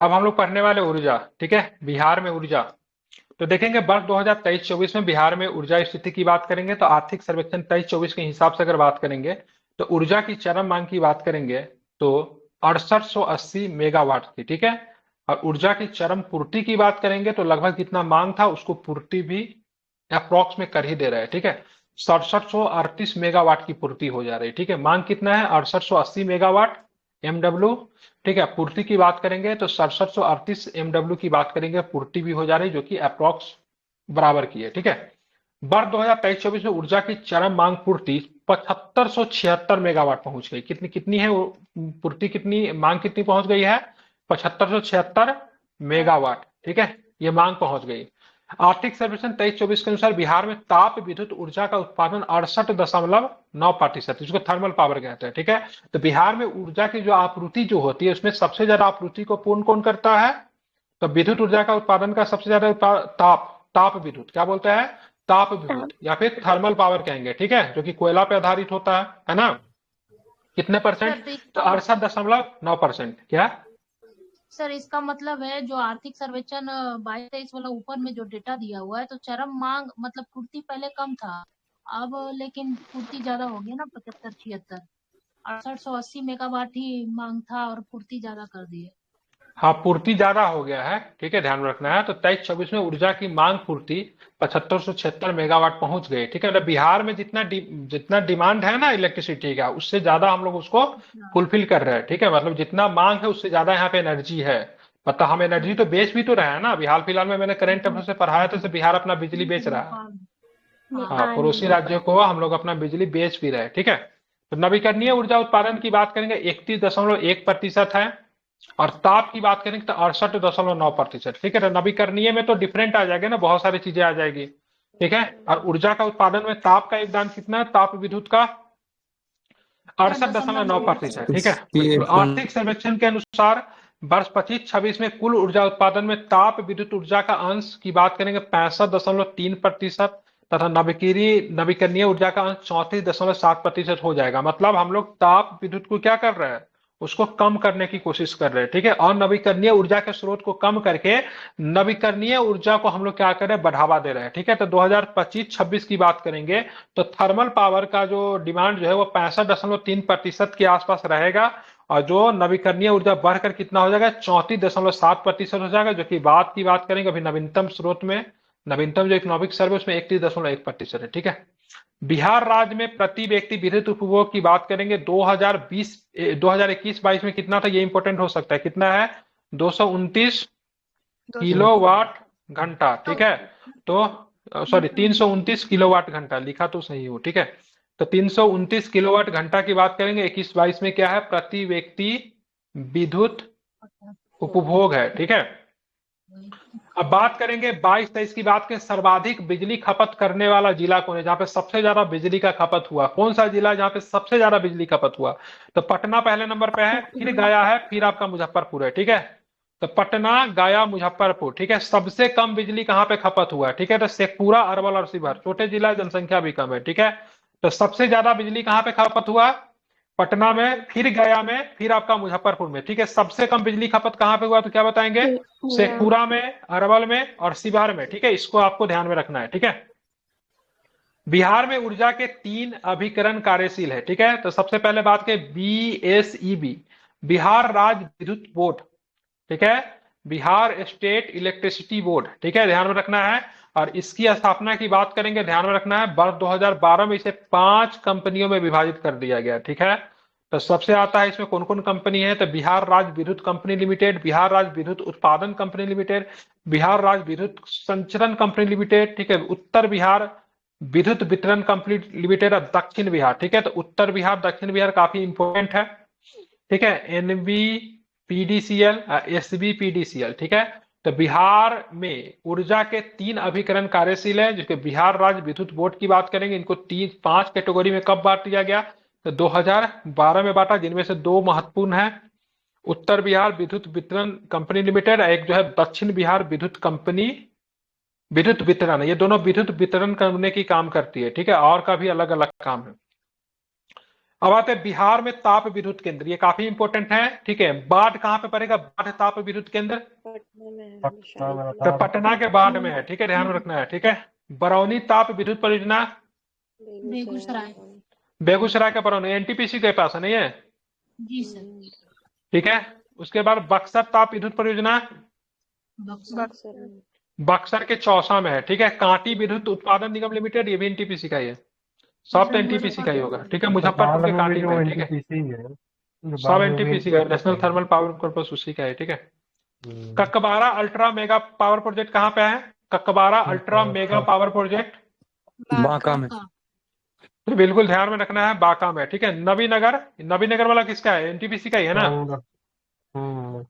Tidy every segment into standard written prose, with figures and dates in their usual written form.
अब हम लोग पढ़ने वाले ऊर्जा, ठीक है, बिहार में ऊर्जा। तो देखेंगे वर्ष 2023-24 में बिहार में ऊर्जा स्थिति की बात करेंगे तो आर्थिक सर्वेक्षण 23-24 के हिसाब से अगर बात करेंगे तो ऊर्जा की चरम मांग की बात करेंगे तो 6880 मेगावाट थी, ठीक है। और ऊर्जा की चरम पूर्ति की बात करेंगे तो लगभग जितना मांग था उसको पूर्ति भी अप्रॉक्स में कर ही दे रहा है, ठीक है। 6738 मेगावाट की पूर्ति हो जा रही है, ठीक है। मांग कितना है? 6880 मेगावाट एमडब्ल्यू, ठीक है। पूर्ति की बात करेंगे तो 6738 एमडब्ल्यू की बात करेंगे, पूर्ति भी हो जा रही है जो कि अप्रॉक्स बराबर की है, ठीक है। वर्ष 2023-24 में ऊर्जा की चरम मांग पूर्ति 7576 मेगावाट पहुंच गई। कितनी कितनी है वो पूर्ति, कितनी मांग कितनी पहुंच गई है? 7576 मेगावाट, ठीक है, ये मांग पहुंच गई। आर्थिक सर्वेक्षण 23-24 के अनुसार बिहार में ताप विद्युत ऊर्जा का उत्पादन 68.9%, जिसको थर्मल पावर कहते हैं, ठीक है। तो बिहार में ऊर्जा की जो आपूर्ति जो होती है उसमें सबसे ज्यादा आपूर्ति को कौन कौन करता है? तो विद्युत ऊर्जा का उत्पादन का सबसे ज्यादा ताप ताप विद्युत, क्या बोलते हैं? ताप विद्युत या फिर थर्मल पावर कहेंगे, ठीक है, जो कि कोयला पे आधारित होता है ना। कितने परसेंट? सर तो तो इसका 68.9%। क्या? सर इसका मतलब है जो आर्थिक सर्वेक्षण 22-23 वाला ऊपर में जो डेटा दिया हुआ है तो चरम मांग मतलब पूर्ति पहले कम था, अब लेकिन पूर्ति ज्यादा हो गया ना, 75-76। 6880 मेगावाट ही मांग था और पूर्ति ज्यादा कर दिए। हाँ, पूर्ति ज्यादा हो गया है, ठीक है, ध्यान में रखना है। तो 23-24 में ऊर्जा की मांग पूर्ति 7576 मेगावाट पहुंच गई, ठीक है। तो बिहार में जितना डिमांड है ना इलेक्ट्रिसिटी का, उससे ज्यादा हम लोग उसको अच्छा। फुलफिल कर रहे हैं, ठीक है। मतलब जितना मांग है उससे ज्यादा यहाँ पे एनर्जी है। मतलब हम एनर्जी तो बेच भी तो रहे हैं ना। अभी हाल फिलहाल में मैंने करंट अफेयर से पढ़ाया था, बिहार अपना बिजली बेच रहा है। नेपाल। हाँ, हाँ। पड़ोसी राज्यों को हम लोग अपना बिजली बेच भी रहे हैं, ठीक है। तो नवीकरणीय ऊर्जा उत्पादन की बात करेंगे 31.1% है। और ताप की बात करेंगे तो 68.9%, ठीक है। तो नवीकरणीय में तो डिफरेंट आ जाएगा ना, बहुत सारी चीजें आ जाएगी, ठीक है। और ऊर्जा का उत्पादन में ताप का योगदान कितना है? ताप विद्युत का 68.9%, ठीक है। तो आर्थिक सर्वेक्षण के अनुसार वर्ष 25-26 में कुल ऊर्जा उत्पादन में ताप विद्युत ऊर्जा का अंश की बात करेंगे 65.3% तथा नवीकरणीय ऊर्जा का अंश 34.7% हो जाएगा। मतलब हम लोग ताप विद्युत को क्या कर रहे हैं? उसको कम करने की कोशिश कर रहे हैं, ठीक है। और नवीकरणीय ऊर्जा के स्रोत को कम करके नवीकरणीय ऊर्जा को हम लोग क्या कर रहे हैं? बढ़ावा दे रहे हैं, ठीक है। तो 2025-26 की बात करेंगे तो थर्मल पावर का जो डिमांड जो है वो 65.3% के आसपास रहेगा। और जो नवीकरणीय ऊर्जा बढ़कर कितना हो जाएगा? 34.7% हो जाएगा, जो कि बात की बात करेंगे अभी नवीनतम स्रोत में, नवीनतम जो इकोनॉमिक सर्वे उसमें 31.1% है, ठीक है। बिहार राज्य में प्रति व्यक्ति विद्युत उपभोग की बात करेंगे 2021-22 में कितना था? ये इंपॉर्टेंट हो सकता है, कितना है? 229 किलोवाट घंटा, ठीक है। तो सॉरी 329 किलोवाट घंटा लिखा तो सही हो, ठीक है। तो 329 किलोवाट घंटा की बात करेंगे 21-22 में क्या है? प्रति व्यक्ति विद्युत उपभोग है, ठीक है। अब बात करेंगे 22-23 की बात करें, सर्वाधिक बिजली खपत करने वाला जिला कौन है? जहां पे सबसे ज्यादा बिजली का खपत हुआ, कौन सा जिला जहां पे सबसे ज्यादा बिजली खपत हुआ? तो पटना पहले नंबर पे है, फिर गया है, फिर आपका मुजफ्फरपुर है, ठीक है। तो पटना, गया, मुजफ्फरपुर, ठीक है। सबसे कम बिजली कहाँ पे खपत हुआ है? ठीक है, तो शेखपुरा, अरवल और शिवहर, छोटे जिला, जनसंख्या भी कम है, ठीक है। तो सबसे ज्यादा बिजली कहाँ पे खपत हुआ? पटना में, फिर गया में, फिर आपका मुजफ्फरपुर में, ठीक है। सबसे कम बिजली खपत कहाँ पे हुआ? तो क्या बताएंगे? शेखपुरा में, अरवल में और शिवहर में, ठीक है। इसको आपको ध्यान में रखना है, ठीक है। बिहार में ऊर्जा के 3 अभिकरण कार्यशील है, ठीक है। तो सबसे पहले बात करें बीएसईबी, बिहार राज्य विद्युत बोर्ड, ठीक है। बिहार स्टेट इलेक्ट्रिसिटी बोर्ड, ठीक है, ध्यान में रखना है। और इसकी स्थापना की बात करेंगे, ध्यान में रखना है, वर्ष 2012 में इसे 5 कंपनियों में विभाजित कर दिया गया, ठीक है। तो सबसे आता है इसमें कौन कौन कंपनी है? तो बिहार राज्य विद्युत कंपनी लिमिटेड, बिहार राज्य विद्युत उत्पादन कंपनी लिमिटेड, बिहार राज्य विद्युत संचरण कंपनी लिमिटेड, ठीक है, उत्तर बिहार विद्युत वितरण कंपनी लिमिटेड और दक्षिण बिहार, ठीक है। तो उत्तर बिहार, दक्षिण बिहार काफी इंपॉर्टेंट है, ठीक है। एनबी पीडीसीएल, एसबी पीडीसीएल, ठीक है। तो बिहार में ऊर्जा के 3 अभिकरण कार्यशील है, जिसके बिहार राज्य विद्युत बोर्ड की बात करेंगे, इनको 5 कैटेगरी में कब बांट दिया गया? तो 2012 में बांटा, जिनमें से 2 महत्वपूर्ण है, उत्तर बिहार विद्युत वितरण कंपनी लिमिटेड, एक जो है दक्षिण बिहार विद्युत कंपनी विद्युत वितरण। ये दोनों विद्युत वितरण करने की काम करती है, ठीक है, और का भी अलग अलग काम है। अब आते हैं बिहार में ताप विद्युत केंद्र, ये काफी इंपॉर्टेंट है, ठीक है। बाढ़ कहाँ पे पड़ेगा? बाढ़ ताप विद्युत केंद्र पटना में है पटना में शायद। तो था। पटना के बाढ़ में है, ठीक है, ध्यान में रखना है, ठीक है। बरौनी ताप विद्युत परियोजना बेगूसराय। बेगूसराय का बरौनी एनटीपीसी के पास है, नहीं है? जी सर। ठीक है। उसके बाद बक्सर ताप विद्युत परियोजना बक्सर। बक्सर में। बक्सर के चौसा में है, ठीक है। कांटी विद्युत उत्पादन निगम लिमिटेड, ये भी एनटीपीसी का ही है, सब तो सर एनटीपीसी का ही होगा, ठीक है। नेपाल मुजफ्फरपुर के में भी कांटी जो में है, ठीक है। एनटीपीसी है, सब नेपाल में भी एनटीपीसी का है, नेशनल एनटीपीसी है। थर्मल पावर कॉर्पोरेशन उसी का है, ठीक है। Kakbara ultra mega power project कहाँ पे है? Kakbara ultra mega power project Banka में। तो बिल्कुल ध्यान में रखना है, बांका में, ठीक है। नबीनगर, नबीनगर वाला किसका है? एनटीपीसी का ही है ना?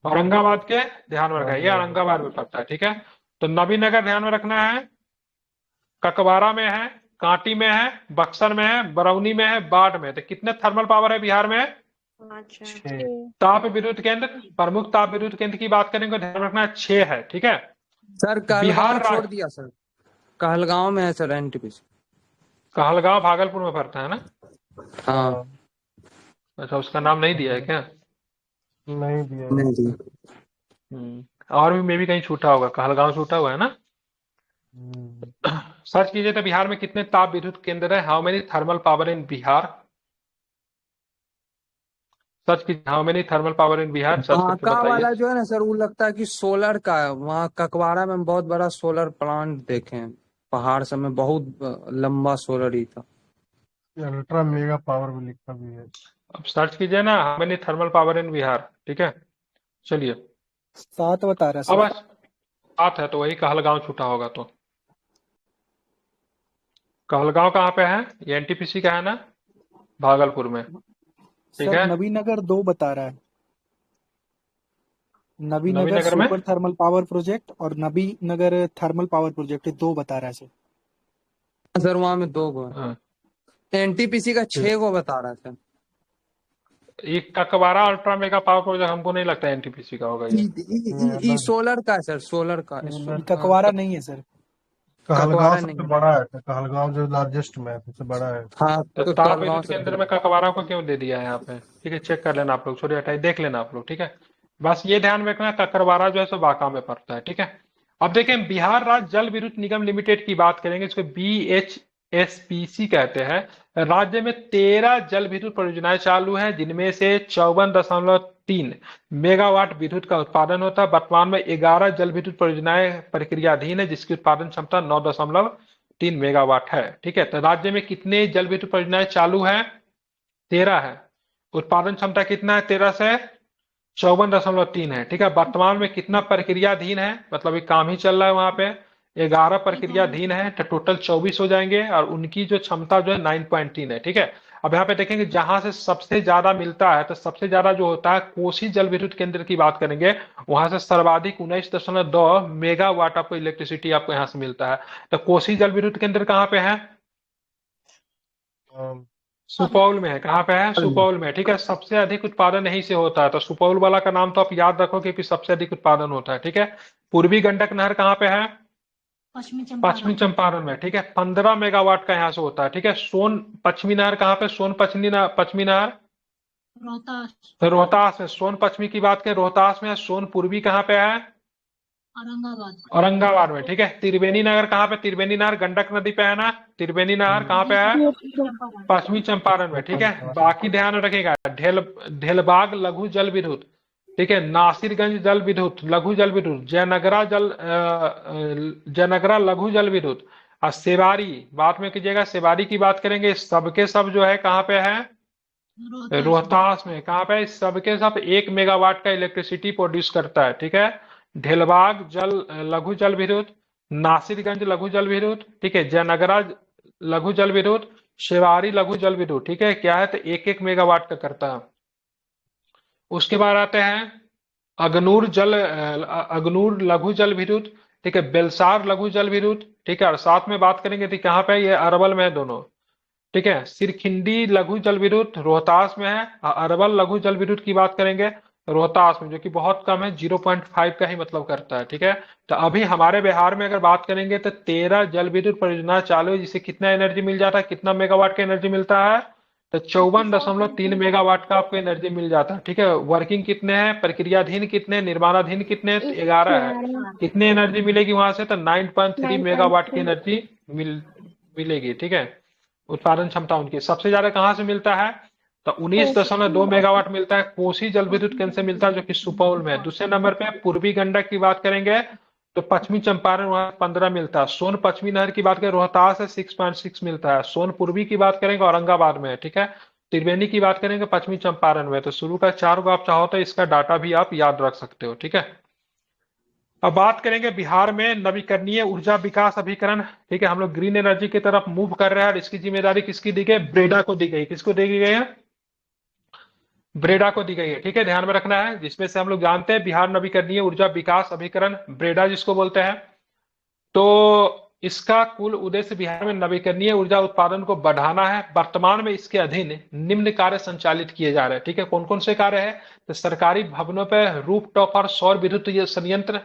औरंगाबाद के, ध्यान में रखना है, ये औरंगाबाद में पड़ता है, ठीक है। तो नबीनगर ध्यान में रखना है, ककबारा में है, कांटी में है, बक्सर में है, बरौनी में है, बाढ़ में है। तो कितने थर्मल पावर है बिहार में? 5 ताप विद्युत केंद्र, प्रमुख ताप विद्युत केंद्र की बात करेंगे, ध्यान रखना है 6 है, ठीक है। सर कहलगांव बिहार छोड़ राज्य, दिया सर, कहलगांव में है सर एनटीपीसी। कहलगांव भागलपुर में पड़ता है ना? हाँ अच्छा, उसका नाम नहीं दिया है क्या? नहीं दिया। नहीं जी। और भी मे भी कहीं छूटा होगा, कहलगांव छूटा हुआ है ना? सर्च कीजिए तो बिहार में कितने ताप विद्युत केंद्र है? How many thermal power in Bihar? Search कीजिए, how many thermal power in Bihar, search करके बांका बताइए। वाला जो है ना सर, वो लगता है कि सोलर का है। वहाँ ककवाड़ा में बहुत बड़ा सोलर प्लांट देखे हैं, पहाड़ सब में बहुत लंबा सोलर ही था। अल्ट्रा मेगा पावर भी लिखा भी है। अब सर्च कीजिए ना, how many thermal power in Bihar, ठीक है। चलिए 7 बता रहा अब सर। बात है तो वही कहलगांव छूटा होगा। तो कहलगांव कहाँ पे है? ये एनटीपीसी का है ना, भागलपुर में, ठीक सर है। नबीनगर 2 बता रहा है। नबीनगर नबीनगर में सुपर थर्मल पावर प्रोजेक्ट और नबीनगर थर्मल पावर प्रोजेक्ट, ये 2 बता रहा है सर। सर वहाँ में 2 गो है, हाँ, एनटीपीसी का 6 गो बता रहा है सर। ये ककबारा अल्ट्रा मेगा पावर प्रोजेक्ट हमको नहीं लगता एनटीपीसी का होगा ये। सोलर का है सर, सोलर का। ककवारा नहीं है सर। कहलगांव ककवारा सबसे नहीं। बड़ा है, कहलगांव जो लार्जेस्ट में है, सबसे बड़ा है। हाँ तो तो ताप कहलगांव विद्युत से केंद्र में ककबारा को क्यों दे दिया है यहाँ पे? ठीक है, चेक कर लेना आप लोग, छोड़िए हटाइए, देख लेना आप लोग, ठीक है। बस ये ध्यान में रखना, ककरवारा जो है सो बांका में पड़ता है, ठीक है। अब देखें, बिहार राज्य जल विद्युत निगम लिमिटेड की बात करेंगे, इसको BHSPC कहते हैं। राज्य में 13 जल विद्युत परियोजनाएं चालू हैं, जिनमें से 54.3 मेगावाट विद्युत का उत्पादन होता है। वर्तमान में 11 जल विद्युत परियोजनाएं प्रक्रियाधीन है, जिसकी उत्पादन क्षमता 9.3 मेगावाट है, ठीक है। तो राज्य में कितने जल विद्युत परियोजनाएं चालू है? 13 है। उत्पादन क्षमता कितना है? 13 से 54.3 है, ठीक है। वर्तमान में कितना प्रक्रियाधीन है? मतलब ये काम ही चल रहा है वहां पे। 11 प्रक्रियाधीन है, तो टोटल 24 हो जाएंगे, और उनकी जो क्षमता जो है 9.3 है, ठीक है। अब यहाँ पे देखेंगे जहां से सबसे ज्यादा मिलता है, तो सबसे ज्यादा जो होता है कोसी जल विद्युत केंद्र की बात करेंगे, वहां से सर्वाधिक 19.2 मेगावाट आपको इलेक्ट्रिसिटी आपको यहाँ से मिलता है। तो कोसी जल विद्युत केंद्र कहाँ पे है? सुपौल में है। कहाँ पे है? सुपौल में, ठीक है। सबसे अधिक उत्पादन यहीं से होता है, तो सुपौल वाला का नाम तो आप याद रखो, क्योंकि सबसे अधिक उत्पादन होता है, ठीक है। पूर्वी गंडक नहर कहाँ पे है? पश्चिमी पश्चिमी चंपारण। चंपारण में, ठीक है। 15 मेगावाट का यहाँ से होता है, ठीक है। सोन पश्चिमी नहर कहाँ पे? सोन पश्चिमी नहर रोहतास। तो रोहतास में। सोन पश्चिमी की बात करें, रोहतास में है। सोन पूर्वी कहाँ पे है? औरंगाबाद। औरंगाबाद में, ठीक है। त्रिवेणी नगर कहाँ पे? त्रिवेणी नहर गंडक नदी पे है ना? त्रिवेणी नहर कहाँ पे है? चंपारण। पश्चिमी चंपारण में, ठीक है। बाकी ध्यान रखेगा, ढेलबाग लघु जल विद्युत, ठीक है। नासिरगंज जल विद्युत लघु जल विद्युत, जयनगरा लघु जल विद्युत, और सेवारी, बात में कीजिएगा, सेवारी की बात करेंगे, सबके सब जो है कहाँ पे है? रोहतास में। कहाँ पे? सबके सब 1 मेगावाट का इलेक्ट्रिसिटी प्रोड्यूस करता है, ठीक है। ढेलबाग लघु जल विद्युत, नासिरगंज लघु जल विद्युत, ठीक है। जयनगरा लघु जल विद्युत, शेवारी लघु जल विद्युत, ठीक है। क्या है? तो 1-1 मेगावाट का करता है। उसके बाद आते हैं अगनूर लघु जल विद्युत, ठीक है। बेलसार लघु जल विद्युत, ठीक है। और साथ में बात करेंगे तो कहाँ पे? ये अरवल में है दोनों, ठीक है। सिरखिंडी लघु जल विद्युत रोहतास में है, और अरवल लघु जल विद्युत की बात करेंगे रोहतास में, जो कि बहुत कम है, 0.5 का ही मतलब करता है, ठीक है। तो अभी हमारे बिहार में अगर बात करेंगे तो 13 जल विद्युत परियोजना चालू है, जिससे कितना एनर्जी मिल जाता है? कितना मेगावाट का एनर्जी मिलता है? तो 54.3 मेगावाट का आपको एनर्जी मिल जाता है। ठीक है, वर्किंग कितने हैं, प्रक्रियाधीन कितने हैं, निर्माणाधीन कितने हैं, तो 11 है। कितनी एनर्जी मिलेगी वहां से, तो 9.3 मेगावाट की एनर्जी मिलेगी। ठीक है, उत्पादन क्षमता उनकी सबसे ज्यादा कहाँ से मिलता है, तो 19.2 मेगावाट मिलता है कोसी जल विद्युत केंद्र से मिलता है, जो कि सुपौल में है। दूसरे नंबर पे पूर्वी गंडक की बात करेंगे तो पश्चिमी चंपारण वहां 15 मिलता है। सोन पश्चिमी नहर की बात करें रोहतास है 6.6 मिलता है। सोन पूर्वी की बात करेंगे औरंगाबाद में है। ठीक है, त्रिवेणी की बात करेंगे पश्चिमी चंपारण में। तो शुरू का 4 को आप चाहो तो इसका डाटा भी आप याद रख सकते हो। ठीक है, अब बात करेंगे बिहार में नवीकरणीय ऊर्जा विकास अभिकरण। ठीक है, हम लोग ग्रीन एनर्जी की तरफ मूव कर रहे हैं और इसकी जिम्मेदारी किसकी दी गई, ब्रेडा को दी गई। किसको दी गई है, ब्रेडा को दी गई है। ठीक है, ध्यान में रखना है, जिसमें से हम लोग जानते हैं बिहार नवीकरणीय ऊर्जा विकास अभिकरण, ब्रेडा जिसको बोलते हैं। तो इसका कुल उद्देश्य बिहार में नवीकरणीय ऊर्जा उत्पादन को बढ़ाना है। वर्तमान में इसके अधीन निम्न कार्य संचालित किए जा रहे हैं। ठीक है, कौन कौन से कार्य है, तो सरकारी भवनों पर रूफटॉप और सौर विद्युत संयंत्र,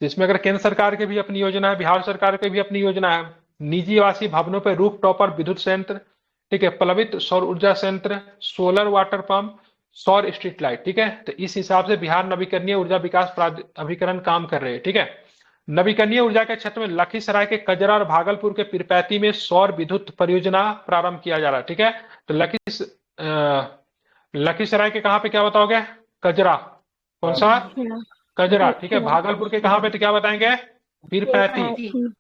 जिसमें अगर केंद्र सरकार की भी अपनी योजना है, बिहार सरकार की भी अपनी योजना है। निजी आवासीय भवनों पर रूफटॉप और विद्युत संयंत्र। ठीक है, प्लवित सौर ऊर्जा संयंत्र, सोलर वाटर पंप, सौर स्ट्रीट लाइट। ठीक है, तो इस हिसाब से बिहार नवीकरणीय ऊर्जा विकास अभिकरण काम कर रहे हैं। ठीक है, नवीकरणीय ऊर्जा के क्षेत्र में लखीसराय के कजरा और भागलपुर के पीरपैंती में सौर विद्युत परियोजना प्रारंभ किया जा रहा है। ठीक है, तो लखीसराय के कहां पे क्या बताओगे, कजरा, कौन सा, कजरा। ठीक है, भागलपुर के कहां पे, तो क्या बताएंगे, पीरपैंती।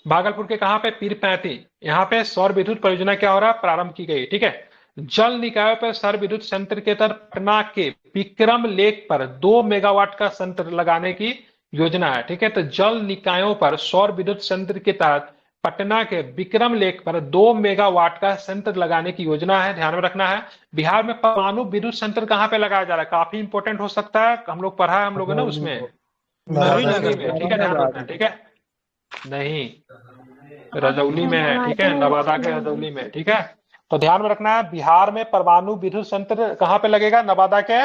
भागलपुर के कहां पे, पीरपैंती। यहाँ पे सौर विद्युत परियोजना क्या हो रहा है, प्रारंभ की गई। ठीक है, जल निकायों पर सौर विद्युत संयंत्र के तहत पटना के विक्रम लेक पर 2 मेगावाट का संयंत्र लगाने की योजना है। ठीक है, तो जल निकायों पर सौर विद्युत संयंत्र के तहत पटना के विक्रम लेक पर 2 मेगावाट का संयंत्र लगाने की योजना है। ध्यान में रखना है, बिहार में परमाणु विद्युत संयंत्र कहां पे लगाया जा रहा है, काफी इंपोर्टेंट हो सकता है, हम लोग पढ़ा है हम लोगों ने उसमें, रजौली में। ठीक है, ध्यान रखना है। ठीक है, नहीं, रजौली में है। ठीक है, नवादा के रजौली में। ठीक है, तो ध्यान में रखना है, बिहार में परमाणु विद्युत संयंत्र कहां पे लगेगा, नवादा के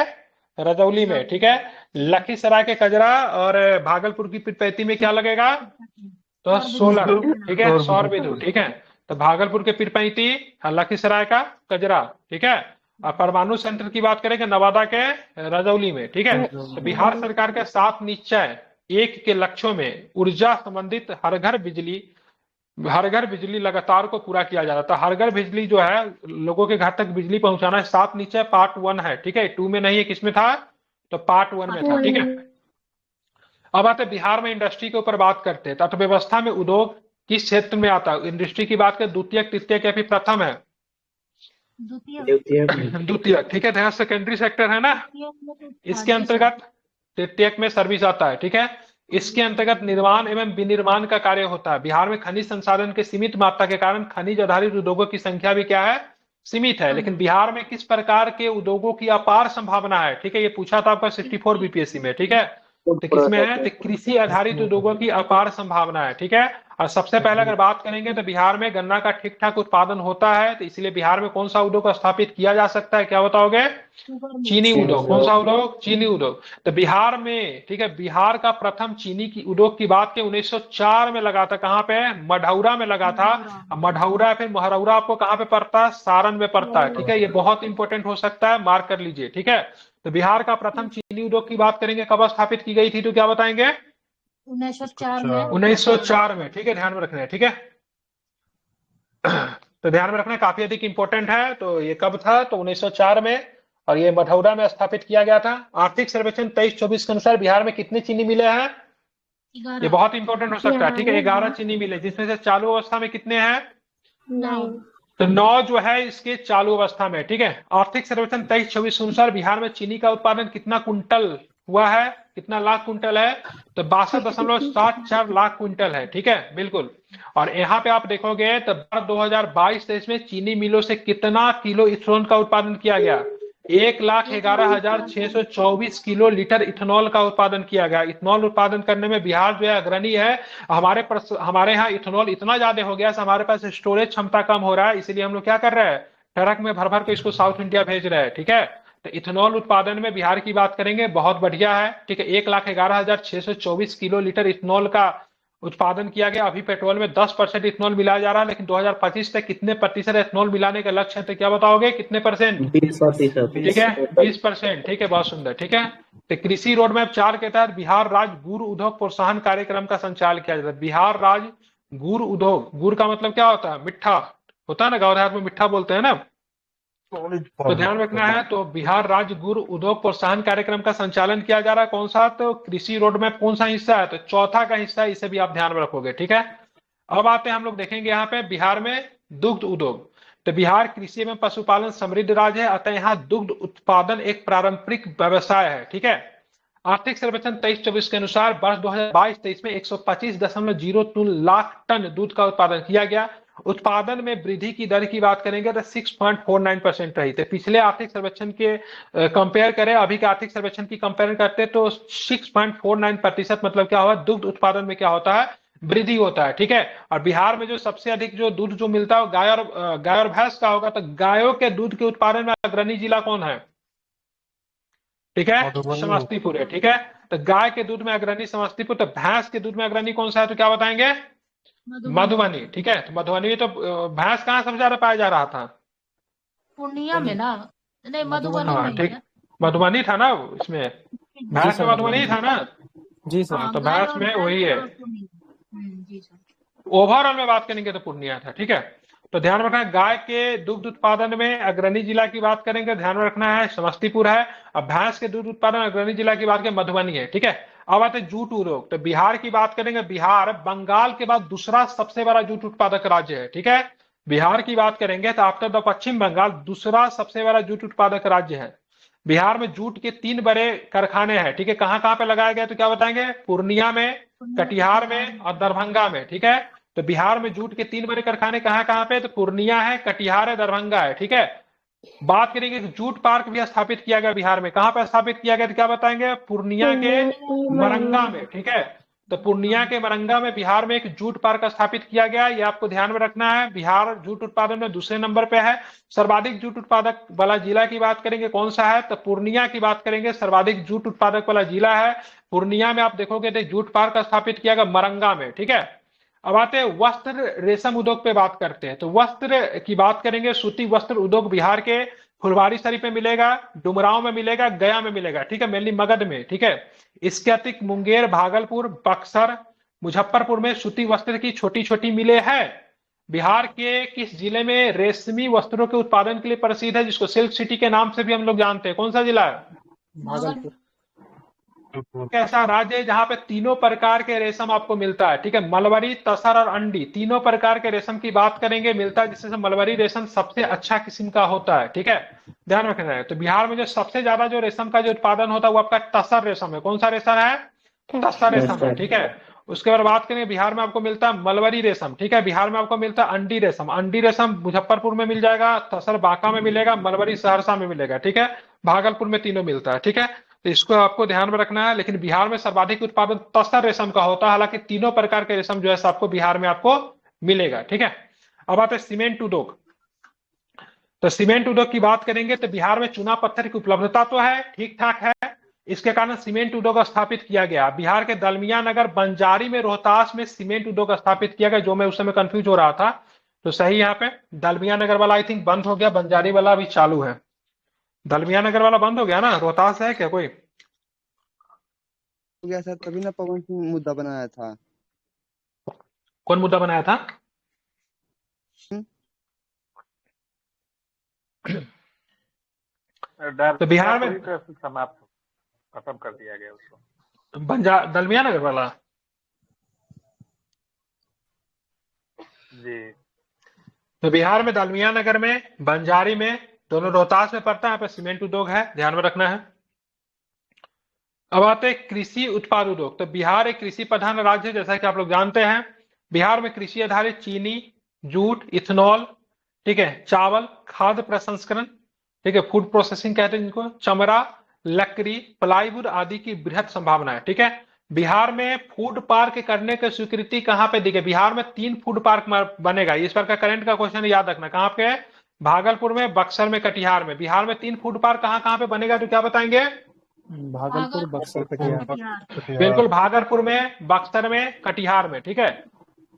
रजौली में। ठीक है, लखीसराय के कजरा और भागलपुर की पीरपैंती में क्या लगेगा, तो सोलर। ठीक है, सौर विद्युत। ठीक है, तो भागलपुर के पीरपैंती, लखीसराय का कजरा। ठीक है, और परमाणु संयंत्र की बात करेंगे नवादा के रजौली में। ठीक है, तो बिहार सरकार के 7 निश्चय 1 के लक्ष्यों में ऊर्जा संबंधित हर घर बिजली लगातार को पूरा किया जा रहा था। हर घर बिजली जो है, लोगों के घर तक बिजली पहुंचाना है। 7 निश्चय पार्ट 1 है। ठीक है, 2 में नहीं है, किसमें था, तो पार्ट 1 में था। ठीक है, अब आते बिहार में इंडस्ट्री के ऊपर बात करते हैं। तो अर्थव्यवस्था में उद्योग किस क्षेत्र में आता है, इंडस्ट्री की बात करें, द्वितीयक, तृतीयक या फिर प्रथम है, द्वितीयक। ठीक है, ध्यान, सेकेंडरी सेक्टर है ना, इसके अंतर्गत तृतीयक में सर्विस आता है। ठीक है, इसके अंतर्गत निर्माण एवं विनिर्माण का कार्य होता है। बिहार में खनिज संसाधन के सीमित मात्रा के कारण खनिज आधारित उद्योगों की संख्या भी क्या है, सीमित है। लेकिन बिहार में किस प्रकार के उद्योगों की अपार संभावना है। ठीक है, ये पूछा था आपका 64 बीपीएससी में। ठीक है, तो किसमें है, तो कृषि आधारित उद्योगों की अपार संभावना है। ठीक है, और सबसे पहले अगर बात करेंगे तो बिहार में गन्ना का ठीक ठाक उत्पादन होता है। तो इसलिए बिहार में कौन सा उद्योग स्थापित किया जा सकता है, क्या बताओगे, चीनी उद्योग। कौन सा उद्योग, चीनी उद्योग। तो बिहार में, ठीक है, बिहार का प्रथम चीनी की उद्योग की बात के 1904 में लगा था। कहां पे, मढ़ौरा में लगा था। मढ़ौरा फिर महरौरा आपको कहां पे पड़ता है, सारण में पड़ता है। ठीक है, ये बहुत इंपॉर्टेंट हो सकता है, मार्क कर लीजिए। ठीक है, तो बिहार का प्रथम चीनी उद्योग की बात करेंगे, कब स्थापित की गई थी, तो क्या बताएंगे, 1904 में। 1904 में। ठीक है, ध्यान में रखना है। ठीक है, तो ध्यान में रखना, काफी अधिक इंपॉर्टेंट है। तो ये कब था, तो 1904 में, और ये मढ़ौरा में स्थापित किया गया था। आर्थिक सर्वेक्षण 23-24 के अनुसार बिहार में कितने चीनी मिले हैं, ये बहुत इंपॉर्टेंट हो सकता है। ठीक है, 11 चीनी मिले, जिसमें से चालू अवस्था में कितने हैं, 9। तो 9 जो है इसके चालू अवस्था में। ठीक है, आर्थिक सर्वेक्षण 23-24 के अनुसार बिहार में चीनी का उत्पादन कितना कुंटल हुआ है, कितना लाख कुंटल है, तो 62.74 लाख कुंटल है। ठीक है, बिल्कुल। और यहाँ पे आप देखोगे तो 2022-23 में चीनी मिलों से कितना किलो इथेनॉल का उत्पादन किया गया, 1,11,624 किलो लीटर इथेनॉल का उत्पादन किया गया। इथेनॉल उत्पादन करने में बिहार जो है अग्रणी है। हमारे यहाँ इथेनॉल इतना ज्यादा हो गया, हमारे पास स्टोरेज क्षमता कम हो रहा है, इसीलिए हम लोग क्या कर रहे हैं, ट्रक में भर भर के इसको साउथ इंडिया भेज रहे हैं। ठीक है, तो इथेनॉल उत्पादन में बिहार की बात करेंगे, बहुत बढ़िया है। ठीक है, 1,11,624 किलो लीटर इथेनॉल का उत्पादन किया गया। अभी पेट्रोल में 10% इथेनॉल मिलाया जा रहा है, लेकिन 2025 तक कितने प्रतिशत इथेनॉल मिलाने का लक्ष्य है, तो क्या बताओगे कितने परसेंट? 20%। ठीक है, 20%। ठीक है, बहुत सुंदर। ठीक है, तो कृषि रोड मैप 4 के तहत बिहार राज्य गुड़ उद्योग प्रोत्साहन कार्यक्रम का संचालन किया जाता है। बिहार राज्य गुड़ उद्योग, गुड़ का मतलब क्या होता है? मिठा होता है ना, गाँव देहात में मिठा बोलते हैं ना, तो ध्यान रखना है। तो बिहार राज्य गुड़ उद्योग प्रोत्साहन कार्यक्रम का संचालन किया जा रहा है। कौन सा? तो कृषि रोड मैप कौन सा हिस्सा है? तो चौथा का हिस्सा है, इसे भी आप ध्यान में रखोगे। ठीक है, अब आते हैं हम लोग देखेंगे यहाँ पे बिहार में दुग्ध उद्योग। तो बिहार कृषि एवं पशुपालन समृद्ध राज्य है, अतः यहाँ दुग्ध उत्पादन एक पारंपरिक व्यवसाय है। ठीक है, आर्थिक सर्वेक्षण 23-24 के अनुसार वर्ष 2022-23 में 125.02 लाख टन दूध का उत्पादन किया गया। उत्पादन में वृद्धि की दर की बात करेंगे तो 6.49% रही। तो पिछले आर्थिक सर्वेक्षण के कंपेयर करें, अभी के आर्थिक सर्वेक्षण की कंपेयर करते तो 6.49% मतलब क्या हुआ? दुग्ध उत्पादन में क्या होता है? वृद्धि होता है। ठीक है, और बिहार में जो सबसे अधिक जो दूध जो मिलता है गाय और भैंस का होगा। तो गायों के दूध के उत्पादन में अग्रणी जिला कौन है? ठीक है, मधुबनी। समस्तीपुर है। ठीक है, तो गाय के दूध में अग्रणी समस्तीपुर। तो भैंस के दूध में अग्रणी कौन सा है? तो क्या बताएंगे? मधुबनी। ठीक है, तो मधुबनी। तो भैंस कहाँ सबसे ज्यादा पाया जा रहा था? पूर्णिया में ना, नहीं मधुबनी हाँ नहीं ठीक, है। मधुबनी था ना इसमें, भैंस सर, में मधुबनी था ना। जी सर। हाँ, तो गाय भैंस और में भैंस वही है। और पूर्णिया। जी सर। ओवरऑल में बात करेंगे तो पूर्णिया था। ठीक है, तो ध्यान रखना है गाय के दुग्ध उत्पादन में अग्रणी जिला की बात करेंगे, ध्यान रखना है समस्तीपुर है। अब भैंस के दूध उत्पादन अग्रणी जिला की बात करें, मधुबनी है। ठीक है, अब आते हैं जूट उद्योग। तो बिहार की बात करेंगे, बिहार बंगाल के बाद दूसरा सबसे बड़ा जूट उत्पादक राज्य है। ठीक है, बिहार की बात करेंगे तो आफ्टर द पश्चिम बंगाल दूसरा सबसे बड़ा जूट उत्पादक राज्य है। बिहार में जूट के 3 बड़े कारखाने हैं। ठीक है, कहाँ कहाँ पे लगाए गए? तो क्या बताएंगे? पूर्णिया में, कटिहार में और दरभंगा में। ठीक है, तो बिहार में जूट के 3 बड़े कारखाने कहाँ कहाँ पे? तो पूर्णिया है, कटिहार है, दरभंगा है। ठीक है, बात करेंगे जूट पार्क भी स्थापित किया गया बिहार में। कहां पर स्थापित किया गया? तो क्या बताएंगे? पूर्णिया के मरंगा में। ठीक है, तो पूर्णिया के मरंगा में बिहार में एक जूट पार्क स्थापित किया गया। ये आपको ध्यान में रखना है। बिहार जूट उत्पादन में दूसरे नंबर पे है। सर्वाधिक जूट उत्पादक वाला जिला की बात करेंगे, कौन सा है? तो पूर्णिया की बात करेंगे, सर्वाधिक जूट उत्पादक वाला जिला है पूर्णिया में। आप देखोगे तो जूट पार्क स्थापित किया गया मरंगा में। ठीक है, अब आते हैं वस्त्र रेशम उद्योग पे बात करते हैं। तो वस्त्र की बात करेंगे, सूती वस्त्र उद्योग बिहार के फुलवारीशरीफ में मिलेगा, डुमरांव में मिलेगा, गया में मिलेगा। ठीक है, मेनली मगध में। ठीक है, इसके अतिरिक्त मुंगेर, भागलपुर, बक्सर, मुजफ्फरपुर में सूती वस्त्र की छोटी छोटी मिलें हैं। बिहार के किस जिले में रेशमी वस्त्रों के उत्पादन के लिए प्रसिद्ध है, जिसको सिल्क सिटी के नाम से भी हम लोग जानते हैं? कौन सा जिला है? भागलपुर। ऐसा राज्य है जहां पे तीनों प्रकार के रेशम आपको मिलता है। ठीक है, मलबरी, तसर और अंडी, तीनों प्रकार के रेशम की बात करेंगे, मिलता है, जिससे मलबरी रेशम सबसे अच्छा किस्म का होता है। ठीक है, ध्यान रखना है। तो बिहार में जो सबसे ज्यादा जो रेशम का जो उत्पादन होता है वो आपका तसर रेशम है। कौन सा रेशम है? तसर रेशम है। ठीक है, उसके बाद बात करेंगे बिहार में आपको मिलता है मलबरी रेशम। ठीक है, बिहार में आपको मिलता है अंडी रेशम। अंडी रेशम मुजफ्फरपुर में मिल जाएगा, तसर बांका में मिलेगा, मलबरी सहरसा में मिलेगा। ठीक है, भागलपुर में तीनों मिलता है। ठीक है, तो इसको आपको ध्यान में रखना है। लेकिन बिहार में सर्वाधिक उत्पादन तसर रेशम का होता है। हालांकि तीनों प्रकार के रेशम जो है आपको बिहार में आपको मिलेगा। ठीक है, अब आते हैं सीमेंट उद्योग। तो सीमेंट उद्योग की बात करेंगे तो बिहार में चूना पत्थर की उपलब्धता तो है, ठीक ठाक है, इसके कारण सीमेंट उद्योग स्थापित किया गया। बिहार के दलमिया नगर, बंजारी में, रोहतास में सीमेंट उद्योग स्थापित किया गया, जो मैं उस समय कंफ्यूज हो रहा था। तो सही यहाँ पे दलमिया नगर वाला आई थिंक बंद हो गया, बंजारी वाला अभी चालू है। दलमिया नगर वाला बंद हो गया ना? रोहतास है क्या कोई? हो गया सर, तभी ना पवन सिंह मुद्दा बनाया था। कौन मुद्दा बनाया था? तो बिहार में समाप्त खत्म कर दिया गया उसको। दलमिया नगर वाला जी। तो बिहार में दलमिया नगर में, बंजारी में, दोनों रोहतास में पड़ता है, यहाँ पे सीमेंट उद्योग है, ध्यान में रखना है। अब आते हैं कृषि उत्पाद उद्योग। तो बिहार एक कृषि प्रधान राज्य है, जैसा कि आप लोग जानते हैं। बिहार में कृषि आधारित चीनी, जूट, इथेनॉल, ठीक है, चावल, खाद्य प्रसंस्करण, ठीक है, फूड प्रोसेसिंग कहते हैं जिनको, चमड़ा, लकड़ी, प्लाईवुड आदि की बृहद संभावना है। ठीक है, बिहार में फूड पार्क करने की स्वीकृति कहां पे दी गई? बिहार में 3 फूड पार्क बनेगा। इस बार का करंट का क्वेश्चन याद रखना। कहां पे? भागलपुर में, बक्सर में, कटिहार में। बिहार में 3 फूड पार्क कहां कहां पे बनेगा? तो क्या बताएंगे? भागलपुर, बक्सर, कटिहार। कटिहार। बिल्कुल, भागलपुर में, बक्सर में, कटिहार में, ठीक है।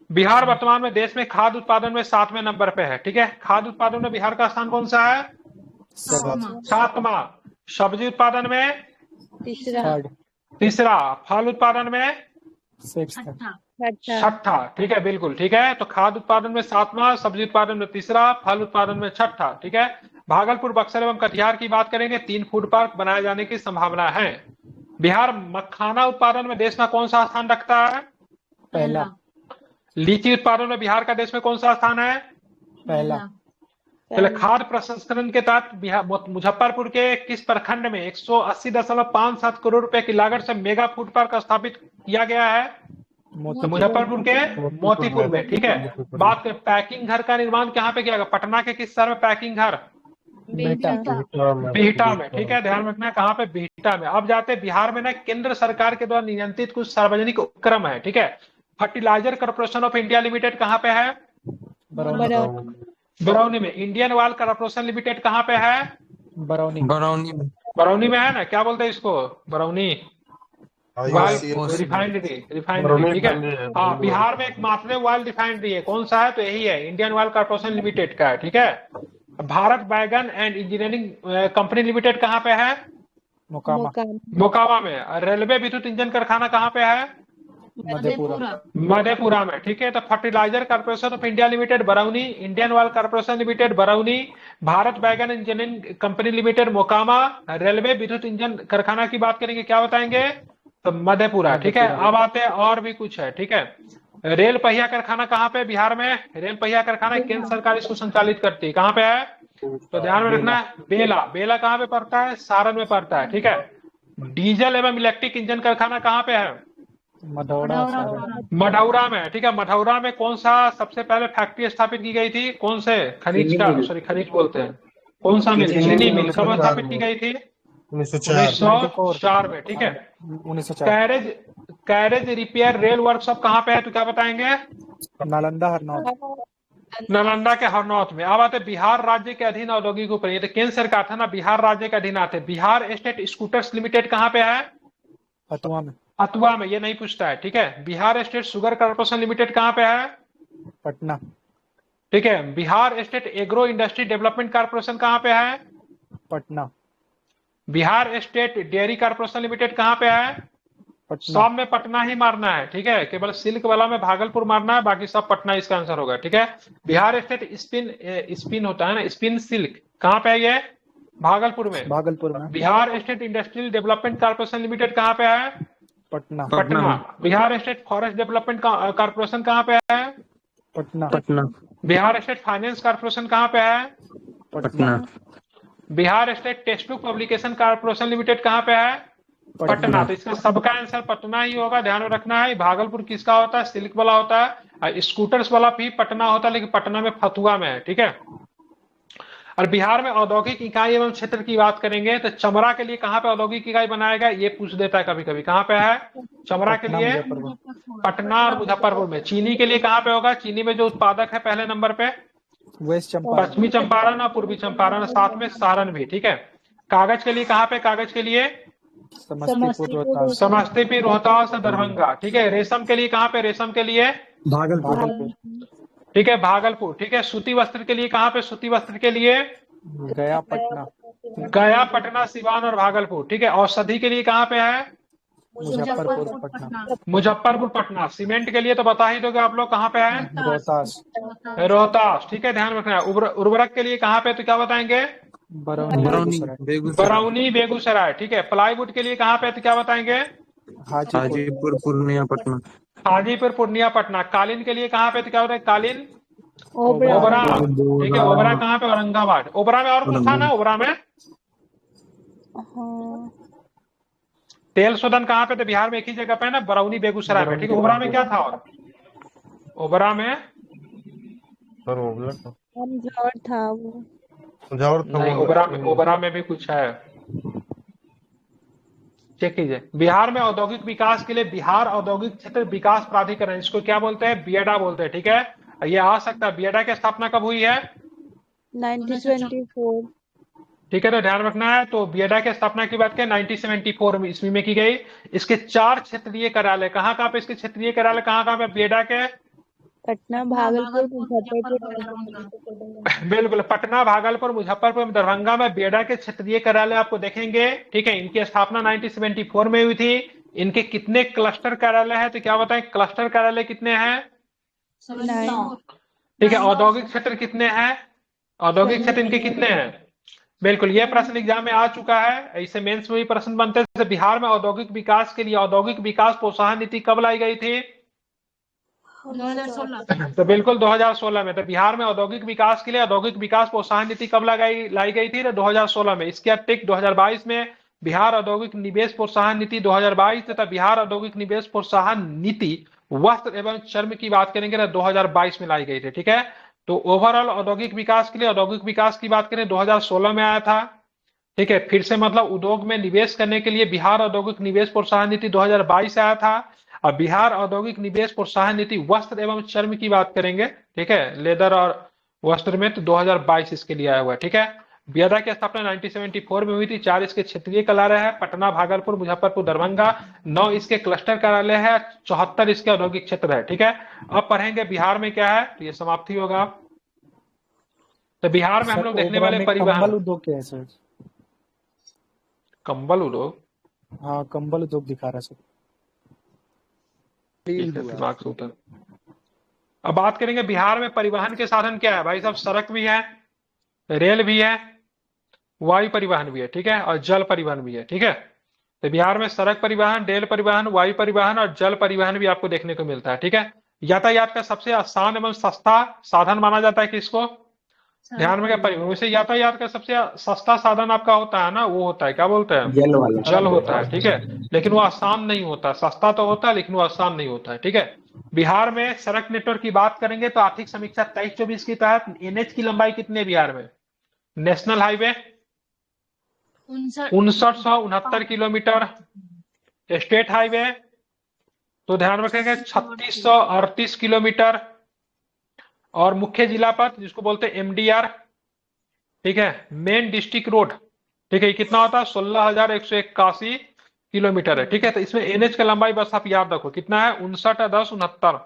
बिहार वर्तमान में देश में खाद्य उत्पादन में 7वें नंबर पे है, ठीक है। खाद्य उत्पादन में बिहार का स्थान कौन सा है? 7वां। सब्जी उत्पादन में तीसरा। थर्ड। तीसरा। फल उत्पादन में सिक्स्थ। छठा। छठा, ठीक है, बिल्कुल ठीक है। तो खाद्य उत्पादन में 7वां, सब्जी उत्पादन में तीसरा, फल उत्पादन में छठा, ठीक है। भागलपुर, बक्सर एवं कटिहार की बात करेंगे, 3 फूड पार्क बनाए जाने की संभावना है। बिहार मखाना उत्पादन में देश में कौन सा स्थान रखता है? पहला। लीची उत्पादन में बिहार का देश में कौन सा स्थान है? पहला। पहले खाद्य प्रसंस्करण के तहत बिहार मुजफ्फरपुर के किस प्रखंड में 180.57 करोड़ रुपए की लागत से मेगा फूड पार्क स्थापित किया गया है? तो मुजफ्फरपुर के मोतीपुर में, ठीक है। बात करें पैकिंग घर का निर्माण कहाँ पे किया गया? पटना के किस शहर में पैकिंग घर? बेटा। बिहटा में, ठीक है, ध्यान रखना है कहाँ पे? बिहटा में। अब जाते हैं बिहार में ना, केंद्र सरकार के द्वारा नियंत्रित कुछ सार्वजनिक उपक्रम है, ठीक है। Fertilizer corporation of India Limited कहाँ पे है? बरौनी में। इंडियन ऑयल कॉर्पोरेशन लिमिटेड कहाँ पे है? बरौनी। बरौनी में है ना, क्या बोलते हैं इसको? बरौनी रिफाइनरी, ठीक है। हाँ, बिहार में एकमात्र ऑयल रिफाइनरी है, कौन सा है? तो यही है, इंडियन ऑयल कॉर्पोरेशन लिमिटेड का है, ठीक है। भारत बैगन एंड इंजीनियरिंग कंपनी लिमिटेड कहाँ पे है? मोकामा में। रेलवे विद्युत इंजन कारखाना कहाँ पे है? मधेपुरा में, ठीक है। तो fertiliser corporation of India limited Barauni, Indian oil corporation limited Barauni, Bharat wagon engineering company limited Mokama, railway विद्युत इंजन कारखाना की बात करेंगे, क्या बताएंगे? तो मधेपुरा, ठीक है। अब आते हैं और भी कुछ है, ठीक है। रेल पहिया कारखाना कहाँ पे? बिहार में। रेल पहिया कारखाना केंद्र सरकार इसको संचालित करती है, कहाँ पे है? तो ध्यान में रखना है, बेला। बेला कहाँ पे पड़ता है? सारण में पड़ता है, ठीक है। डीजल एवं इलेक्ट्रिक इंजन कारखाना कहाँ पे है? मढ़ौरा में, ठीक है। मढ़ौरा में कौन सा सबसे पहले फैक्ट्री स्थापित की गई थी? कौन से खनिज का, सॉरी खनिज बोलते हैं, कौन सा मिल? चीनी मिल। कब स्थापित की गई थी? 1904 में, ठीक है। 1904। कैरेज रिपेयर रेल वर्कशॉप कहाँ पे है? तो क्या बताएंगे? नालंदा, हरनौत। नालंदा के हरनौत में। अब आते बिहार राज्य के अधीन औद्योगिक उपक्रम, ये तो केंद्र सरकार था ना, बिहार राज्य के अधीन आते। बिहार स्टेट स्कूटर्स लिमिटेड कहाँ पे है? फतुहा में। फतुहा में, ये नहीं पूछता है, ठीक है। Bihar state sugar corporation limited कहाँ पे है? पटना। ठीक है। Bihar state agro industry development corporation कहाँ पे है? Patna. Bihar state dairy corporation limited कहाँ पे है? सब में पटना ही मारना है, ठीक है। केवल सिल्क वाला में भागलपुर मारना है, बाकी सब पटना इसका आंसर होगा, ठीक है। बिहार स्टेट स्पिन होता है ना, स्पिन सिल्क, कहाँ पे है ये? भागलपुर में। Bihar state industrial development corporation limited कहाँ पे है? Patna. Bihar state forest development corporation कहाँ पे है? Patna. Bihar state finance corporation कहाँ पे है? Patna. Bihar state text book publication corporation limited कहाँ पे है? पटना। तो इसका सबका आंसर पटना ही होगा, ध्यान में रखना है। भागलपुर किसका होता है? सिल्क वाला होता है। स्कूटर्स वाला भी पटना होता है, लेकिन पटना में फतुहा में है, ठीक है। और बिहार में औद्योगिक इकाई एवं क्षेत्र की बात करेंगे तो चमड़ा के लिए कहाँ पे औद्योगिक इकाई बनाएगा? ये पूछ देता है कभी कभी, कहाँ पे है चमड़ा के लिए? पटना और मुजफ्फरपुर में। चीनी के लिए कहाँ पे होगा? चीनी में जो उत्पादक है पहले नंबर पे? पश्चिमी चंपारण और पूर्वी चंपारण, साथ में सारण भी, ठीक है। कागज के लिए कहाँ पे? कागज के लिए समस्तीपुर, रोहतास, दरभंगा, ठीक है। रेशम के लिए कहाँ पे? रेशम के लिए भागलपुर, ठीक है, भागलपुर, ठीक है। सूती वस्त्र के लिए कहाँ पे? सूती वस्त्र के लिए गया, पटना। गया, पटना, सिवान और भागलपुर, ठीक है। औषधि के लिए कहाँ पे है? मुजफ्फरपुर, पटना। मुजफ्फरपुर, पटना। सीमेंट के लिए तो बता ही दोगे आप लोग, कहाँ पे है? रोहतास, ठीक है, ध्यान रखना है। उर्वरक के लिए कहाँ पे? तो क्या बताएंगे? बरौनी, बेगूसराय, ठीक है। प्लाईवुड के लिए कहाँ पे? तो क्या बताएंगे? हाजीपुर, पूर्णिया, पटना। हाजीपुर, पूर्णिया, पटना। कालीन के लिए कहाँ पे? तो क्या बताएंगे? कालीन ओबरा, ठीक है। ओबरा कहाँ पे? औरंगाबाद। ओबरा में और कुछ था ना? ओबरा में तेल शोधन कहाँ पे? तो बिहार में एक ही जगह पे है ना, बरौनी, बेगूसराय में, ठीक है। ओबरा में क्या था? और ओबरा में था वो नहीं, ओबरा में भी कुछ है, चेक कीजिए। बिहार में औद्योगिक विकास के लिए बिहार औद्योगिक क्षेत्र विकास प्राधिकरण, इसको क्या बोलते हैं? बियडा बोलते हैं, ठीक है। ये आ सकता है। बियडा की स्थापना कब हुई है? 1924। ठीक है, तो ध्यान रखना है। तो बियडा की स्थापना की बात करें 1974 में ईस्वी में की गई। इसके 4 क्षेत्रीय कार्यालय कहाँ कहाँ पे, इसके क्षेत्रीय कार्यालय कहाँ कहाँ पे बियडा के? पटना, भागलपुर, मुजफ्फरपुर। बिल्कुल, पटना, भागलपुर, मुजफ्फरपुर, दरभंगा में बियडा के क्षेत्रीय कार्यालय आपको देखेंगे। ठीक है, इनकी स्थापना 1974 में हुई थी। इनके कितने क्लस्टर कार्यालय है, तो क्या बताएं, क्लस्टर कार्यालय कितने हैं? ठीक है, औद्योगिक क्षेत्र कितने हैं? औद्योगिक क्षेत्र इनके कितने हैं? बिल्कुल, ये प्रश्न एग्जाम में आ चुका है, ऐसे मेंस में भी प्रश्न बनते हैं। जैसे बिहार में औद्योगिक विकास के लिए औद्योगिक विकास प्रोत्साहन नीति कब लाई गई थी? 2016। तो बिल्कुल 2016 में। तो बिहार में औद्योगिक विकास के लिए औद्योगिक विकास प्रोत्साहन नीति कब लाई गई थी? तो 2016 में। इसके अतिरिक्त 2022 में बिहार औद्योगिक निवेश प्रोत्साहन नीति 2022 तथा बिहार औद्योगिक निवेश प्रोत्साहन नीति वस्त्र एवं चर्म की बात करेंगे तो 2022 में लाई गई थी। ठीक है, तो ओवरऑल औद्योगिक विकास के लिए औद्योगिक विकास की बात करें 2016 में आया था। ठीक है, फिर से मतलब उद्योग में निवेश करने के लिए बिहार औद्योगिक निवेश प्रोत्साहन नीति 2022 आया था। अब बिहार औद्योगिक निवेश प्रोत्साहन नीति वस्त्र एवं चर्म की बात करेंगे, ठीक है, लेदर और वस्त्र में, तो 2022 इसके लिए आया हुआ है। ठीक है, बियडा की स्थापना 1974 में हुई थी। 4 इसके क्षेत्रीय कार्यालय है, पटना, भागलपुर, मुजफ्फरपुर, दरभंगा। 9 इसके क्लस्टर कार्यालय है, 74 इसके औद्योगिक क्षेत्र है। ठीक है, अब पढ़ेंगे बिहार में क्या है, तो ये समाप्ति होगा। तो बिहार में हम लोग देखने वाले कंबल परिवहन, उद्योग क्या है सर? कंबल उद्योग, हाँ, कंबल उद्योग दिखा रहा है सर। ठीक है, दिमाग से उतर। अब बात करेंगे बिहार में परिवहन के साधन क्या है भाई साहब। सड़क भी है, रेल भी है, वायु परिवहन भी है, ठीक है, और जल परिवहन भी है। ठीक है, तो बिहार में सड़क परिवहन, रेल परिवहन, वायु परिवहन और जल परिवहन भी आपको देखने को मिलता है। ठीक है, यातायात का सबसे आसान एवं सस्ता साधन माना जाता है किसको? ध्यान में, क्या परिवहन। वैसे यातायात का सबसे सस्ता साधन आपका होता है ना, वो होता है, क्या बोलते हैं, जल वाला। जल होता है। ठीक है, लेकिन वो आसान नहीं होता। सस्ता तो होता है लेकिन वो आसान नहीं होता है। ठीक है, बिहार में सड़क नेटवर्क की बात करेंगे तो आर्थिक समीक्षा 23-24 के तहत एनएच की लंबाई कितनी है बिहार में? National highway 5969 kilometre, state highway तो ध्यान रखेंगे 3638 किलोमीटर, और मुख्य जिला पथ जिसको बोलते हैं एमडीआर, ठीक है, मेन डिस्ट्रिक्ट रोड, ठीक है, ये कितना होता है? 16,181 किलोमीटर है। ठीक है, तो इसमें एनएच का लंबाई बस आप याद रखो कितना है, 59,1069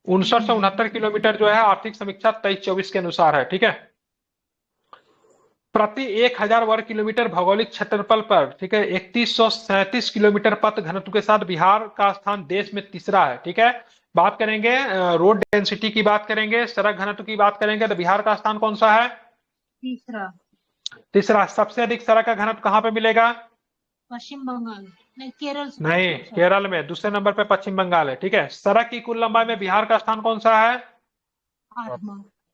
5969 किलोमीटर जो है आर्थिक समीक्षा 23-24 के अनुसार है। ठीक है, प्रति 1000 वर्ग किलोमीटर भौगोलिक क्षेत्रफल पर, ठीक है, 3137 किलोमीटर पथ घनत्व के साथ बिहार का स्थान देश में तीसरा है। ठीक है, बात करेंगे रोड डेंसिटी की बात करेंगे, सड़क घनत्व की बात करेंगे तो बिहार का स्थान कौन सा है? तीसरा। सबसे अधिक सड़क का घनत्व कहाँ पे मिलेगा? पश्चिम बंगाल, नहीं केरल से। नहीं, केरल में। दूसरे नंबर पे पश्चिम बंगाल है। ठीक है, सड़क की कुल लंबाई में बिहार का स्थान कौन सा है?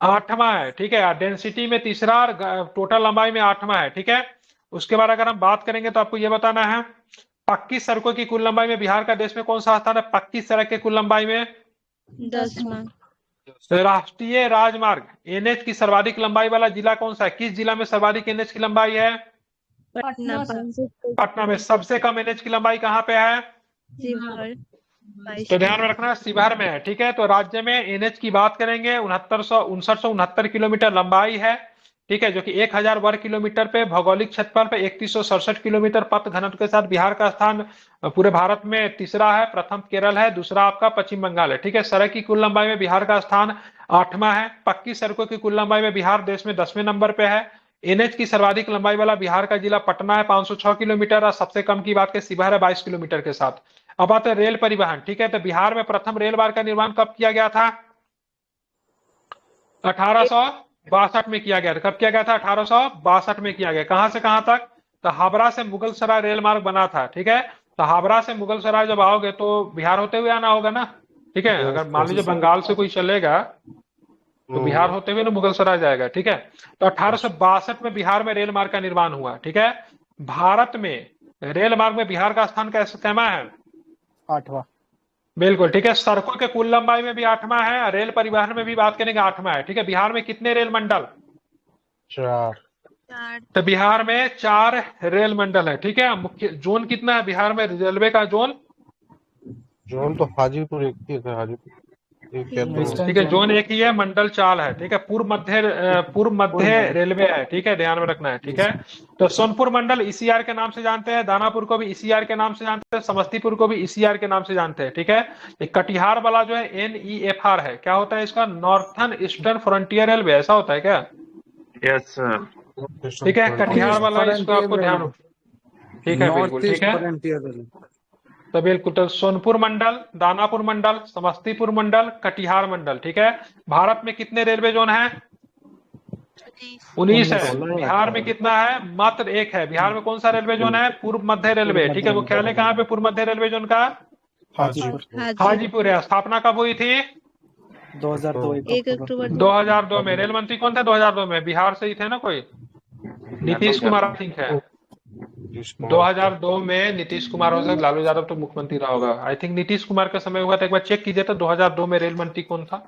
8वां है। ठीक है, डेंसिटी में तीसरा और टोटल लंबाई में 8वां है। ठीक है, उसके बाद अगर हम बात करेंगे तो आपको ये बताना है पक्की सड़कों की कुल लंबाई में बिहार का देश में कौन सा स्थान है? पक्की सड़क की कुल लंबाई में 10वां। राष्ट्रीय राजमार्ग एनएच की सर्वाधिक लंबाई वाला जिला कौन सा है? किस जिला में सर्वाधिक एनएच की लंबाई है? पटना। पटना में। सबसे कम एनएच की लंबाई कहाँ पे है? शिवहर। तो ध्यान में रखना, शिवहर में है। ठीक है, तो राज्य में एनएच की बात करेंगे 6969 किलोमीटर लंबाई है। ठीक है, जो कि 1000 वर्ग किलोमीटर पे भौगोलिक क्षेत्रफल पे 3167 किलोमीटर पथ घनत्व के साथ बिहार का स्थान पूरे भारत में तीसरा है। प्रथम केरल है, दूसरा आपका पश्चिम बंगाल है। ठीक है, सड़क की कुल लंबाई में बिहार का स्थान 8वां है। पक्की सड़कों की कुल लंबाई में बिहार देश में 10वें नंबर पे है। एनएच की सर्वाधिक लंबाई वाला बिहार का जिला पटना है 506 किलोमीटर, और सबसे कम की बात करें शिवहर है 22 किलोमीटर के साथ। अब आते हैं रेल परिवहन। ठीक है, तो बिहार में प्रथम रेल मार्ग का निर्माण कब किया गया था? 1862 में किया गया था। कब किया गया था? 1862 में किया गया। कहां से कहां तक? तो हावड़ा से मुगल सराय रेल मार्ग बना था। ठीक है, तो हावड़ा से मुगल सराय जब आओगे तो बिहार होते हुए आना होगा ना। ठीक है, अगर मान लीजिए बंगाल से कोई चलेगा तो बिहार होते हुए ना मुगल सराय जाएगा। ठीक है, तो 1862 में बिहार में रेल मार्ग का निर्माण हुआ। ठीक है, भारत में रेल मार्ग में बिहार का स्थान कैमा है? 8वां। बिल्कुल, ठीक है, सड़कों के कुल लंबाई में भी 8वां है, रेल परिवहन में भी बात करेंगे 8वां है। ठीक है, बिहार में कितने रेल मंडल? 4। तो बिहार में 4 रेल मंडल है। ठीक है, मुख्य जोन कितना है बिहार में रेलवे का जोन? जोन तो हाजीपुर एक ही है, हाजीपुर। एक या दो ईस्टर्न ठीक है, जोन जोन एक ही है, मंडल 4 है। ठीक है, पूर्व मध्य रेलवे है। ठीक है, ध्यान में रखना है। ठीक है, तो सोनपुर मंडल ईसीआर के नाम से जानते हैं, दानापुर को भी ईसीआर के नाम से जानते हैं, समस्तीपुर को भी ईसीआर के नाम से जानते हैं। ठीक है, ये कटिहार वाला जो है NEFR है, क्या होता है इसका? नॉर्थर्न ईस्टर्न फ्रंटियर रेलवे, ऐसा होता है क्या? Yes sir. ठीक है, कटिहार वाला इसको आपको ध्यान, ठीक है, बिल्कुल नॉर्थ ठीक ईस्ट है। Frontier railway. तो बिल्कुल, तो सोनपुर मंडल, दानापुर मंडल, समस्तीपुर मंडल, कटिहार मंडल। ठीक है, भारत में कितने रेलवे जोन है? 19 है। बिहार में कितना है? मात्र एक है। बिहार में कौन सा रेलवे जोन है? पूर्व मध्य रेलवे। ठीक है, मुख्यालय कहाँ पे पूर्व मध्य रेलवे जोन का? हाजीपुर। हाजीपुर है। स्थापना कब हुई थी? 2002 1 अक्टूबर 2002 में। रेल मंत्री कौन थे 2002 में? बिहार से ही थे ना कोई? नीतीश कुमार आई थिंक है। 2002 में नीतीश कुमार हो सकता, लालू यादव तो मुख्यमंत्री रहा होगा। आई थिंक नीतीश कुमार का समय हुआ था, एक बार चेक कीजिए तो 2002 में रेल मंत्री कौन था।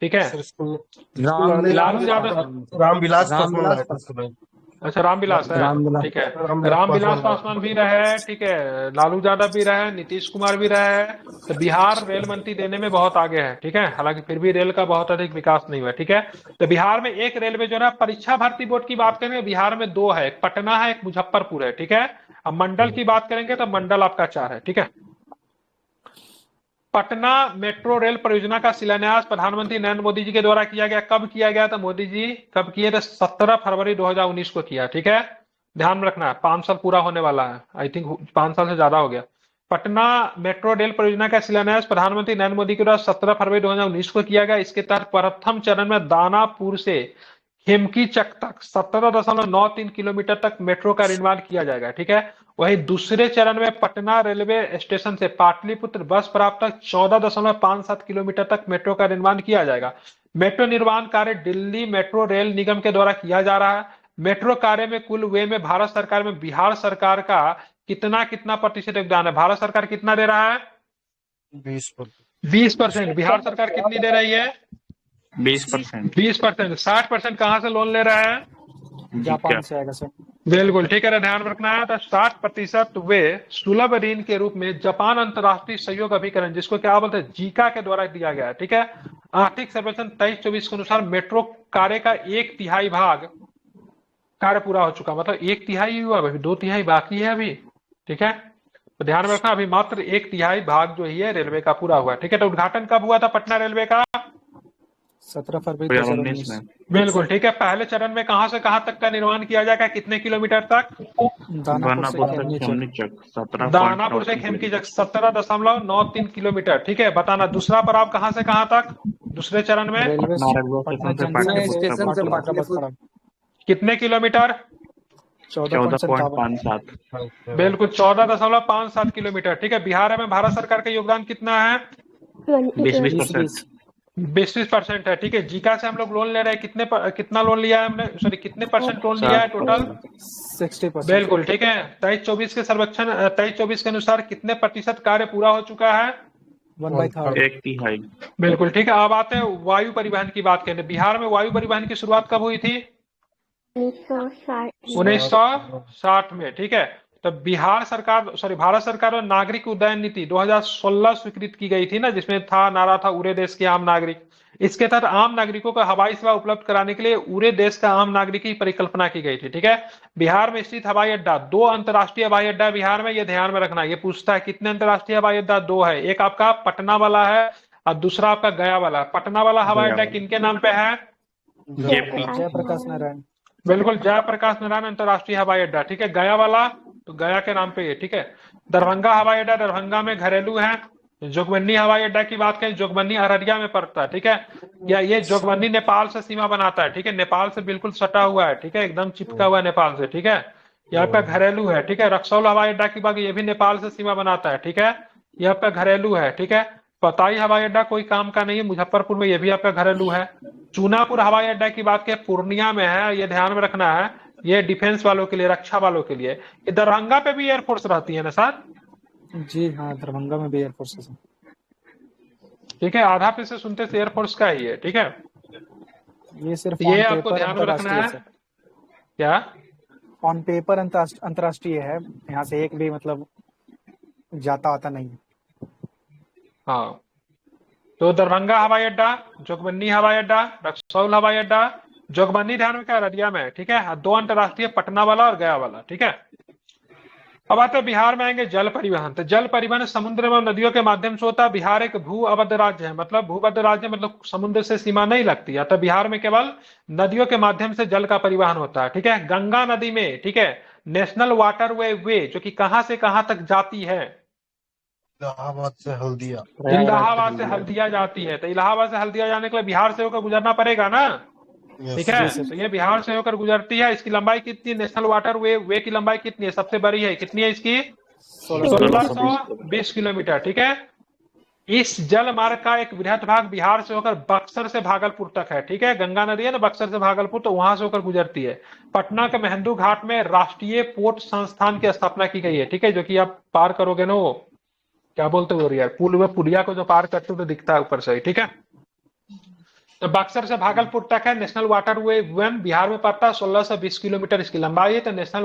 ठीक है, लालू यादव, रामविलास रामविलास पासवान। अच्छा रामविलास है। रामविलास। ठीक है, रामविलास पासवान भी रहे। ठीक है, लालू यादव भी रहे, नीतीश कुमार भी रहे। तो बिहार रेल मंत्री देने में बहुत आगे है। ठीक है, हालांकि फिर भी रेल का बहुत अधिक विकास नहीं हुआ। ठीक है, तो बिहार में एक रेलवे जो है, परीक्षा भर्ती बोर्ड की बात करेंगे बिहार में 2 है, एक पटना है, एक मुजफ्फरपुर है। ठीक है, अब मंडल की बात करेंगे तो मंडल आपका 4 है। ठीक है, पटना मेट्रो रेल परियोजना का शिलान्यास प्रधानमंत्री नरेंद्र मोदी जी के द्वारा किया गया। कब किया गया था? मोदी जी कब किए थे? 17 फरवरी 2019 को किया। ठीक है, ध्यान में रखना है, 5 साल पूरा होने वाला है। आई थिंक 5 साल से ज्यादा हो गया। पटना मेट्रो रेल परियोजना का शिलान्यास प्रधानमंत्री नरेंद्र मोदी के द्वारा 17 फरवरी 2019 को किया गया। इसके तहत प्रथम चरण में दानापुर से हेमकीचक तक 17.93 किलोमीटर तक मेट्रो का निर्माण किया जाएगा। ठीक है, वहीं दूसरे चरण में पटना रेलवे स्टेशन से पाटलिपुत्र बस प्राप्त तक 14.57 किलोमीटर तक मेट्रो का निर्माण किया जाएगा। मेट्रो निर्माण कार्य दिल्ली मेट्रो रेल निगम के द्वारा किया जा रहा है। मेट्रो कार्य में कुल व्यय में भारत सरकार में बिहार सरकार का कितना कितना प्रतिशत योगदान है? भारत सरकार कितना दे रहा है? 20%। बिहार सरकार कितनी दे रही है? 20%। 20%। 60% कहाँ से लोन ले रहा है? जापान से आएगा सर। बिल्कुल ठीक है, ध्यान रखना है। तो 60% वे सुलभ ऋण के रूप में जापान अंतर्राष्ट्रीय सहयोग अभिकरण, जिसको क्या बोलते हैं, जीका के द्वारा दिया गया है। ठीक है, आर्थिक सर्वेक्षण 23-24 के अनुसार मेट्रो कार्य का 1/3 भाग कार्य पूरा हो चुका, मतलब 1/3 ही हुआ, अभी 2/3 बाकी है अभी। ठीक है, तो ध्यान में रखना, अभी मात्र 1/3 भाग जो ही है रेलवे का पूरा हुआ। ठीक है, तो उद्घाटन कब हुआ था पटना रेलवे का? 17 फरवरी 2019 में। बिल्कुल ठीक है। पहले चरण में कहां से कहां तक का निर्माण किया जाएगा? कितने किलोमीटर तक? दानापुर से खेमकीचक 17.93 किलोमीटर। ठीक है, बताना दूसरा पड़ाव कहां से कहां तक दूसरे चरण में? पटना स्टेशन से पाटलिपुत्र कितने किलोमीटर? 14.57। बिल्कुल 14.57 किलोमीटर। ठीक है, बिहार में भारत सरकार का योगदान कितना है? 20% है। ठीक है, जीका से हम लोग लोन ले रहे हैं, कितना लोन लिया है हमने, सॉरी कितने % लोन लिया है टोटल? 60%। बिल्कुल ठीक है। 23-24 के सर्वेक्षण 23-24 के अनुसार कितने प्रतिशत कार्य पूरा हो चुका है? 1/3। 1/3। बिल्कुल ठीक है। अब आते हैं वायु परिवहन की बात करें। बिहार में वायु परिवहन की शुरुआत कब हुई थी? 1960 में। ठीक है, तो बिहार सरकार, सॉरी भारत सरकार और नागरिक उड्डयन नीति 2016 स्वीकृत की गई थी ना, जिसमें नारा था उरे देश के आम नागरिक। इसके तहत आम नागरिकों को हवाई सेवा उपलब्ध कराने के लिए उरे देश का आम नागरिक की परिकल्पना की गई थी। ठीक है, बिहार में स्थित हवाई अड्डा, 2 अंतर्राष्ट्रीय हवाई अड्डा बिहार में, ये ध्यान में रखना। ये पूछता है कितने अंतर्राष्ट्रीय हवाई अड्डा? 2 है, एक आपका पटना वाला है और दूसरा आपका गया वाला। पटना वाला हवाई अड्डा किनके नाम पे है? जयप्रकाश नारायण। बिल्कुल, जयप्रकाश नारायण अंतर्राष्ट्रीय हवाई अड्डा। ठीक है, गया वाला तो गया के नाम पे है। ठीक है, दरभंगा हवाई अड्डा, दरभंगा में घरेलू है। जोगबनी हवाई अड्डा की बात करें, जोगबनी अररिया में पड़ता है। ठीक है, या ये जोगबनी नेपाल से सीमा बनाता है। ठीक है, नेपाल से बिल्कुल सटा हुआ है। ठीक है, एकदम चिपका हुआ है नेपाल से। ठीक है, ये आपका घरेलू है। ठीक है, रक्सौल हवाई अड्डा की बात, ये भी नेपाल से सीमा बनाता है। ठीक है, ये आपका घरेलू है। ठीक है, पताई हवाई अड्डा कोई काम का नहीं है, मुजफ्फरपुर में, ये भी आपका घरेलू है। चूनापुर हवाई अड्डा की बात करें, पूर्णिया में है, ये ध्यान में रखना है, ये डिफेंस वालों के लिए, रक्षा वालों के लिए। ये दरभंगा पे भी एयरफोर्स रहती है ना सर? जी हाँ, दरभंगा में भी एयरफोर्स है। ठीक है, आधा पे से सुनते से एयरफोर्स का ही है। ठीक है, ये सिर्फ ये आपको ध्यान में रखना है। क्या ऑन पेपर अंतर्राष्ट्रीय है, यहाँ से एक भी मतलब जाता आता नहीं है। हाँ, तो दरभंगा हवाई अड्डा, जोगबनी हवाई अड्डा, रक्सौल हवाई अड्डा, जोगबनी ध्यान में क्या अररिया में, ठीक है। 2 अंतरराष्ट्रीय, पटना वाला और गया वाला, ठीक है। अब आते हैं बिहार में, आएंगे जल परिवहन। तो जल परिवहन समुद्र एवं नदियों के माध्यम से होता है। बिहार एक भू अवध राज्य है, मतलब भूबद्ध राज्य, मतलब समुद्र से सीमा नहीं लगती है। तो बिहार में केवल नदियों के माध्यम से जल का परिवहन होता है, ठीक है। गंगा नदी में, ठीक है, नेशनल वाटर वे जो कि कहां से कहां तक जाती है? इलाहाबाद से हल्दिया। इलाहाबाद से हल्दिया जाती है। तो इलाहाबाद से हल्दिया जाने के लिए बिहार से होकर गुजरना पड़ेगा ना, ठीक है। तो ये बिहार से होकर गुजरती है। इसकी लंबाई कितनी? नेशनल वाटर वे की लंबाई कितनी है? सबसे बड़ी है, कितनी है इसकी? 1620 किलोमीटर, ठीक है। इस जल मार्ग का एक बृहद भाग बिहार से होकर बक्सर से भागलपुर तक है, ठीक है। गंगा नदी है ना, बक्सर से भागलपुर, तो वहां से होकर गुजरती है। पटना के मेहंदू घाट में राष्ट्रीय पोर्ट संस्थान की स्थापना की गई है, ठीक है। जो कि आप पार करोगे ना, वो क्या बोलते हो यार, पुल में पुलिया को जो पार करते हो तो दिखता है ऊपर से, ठीक है। तो बक्सर से भागलपुर तक है। National water way one Bihar में पड़ता है, 1620 किलोमीटर इसकी लंबाई है। तो नेशनल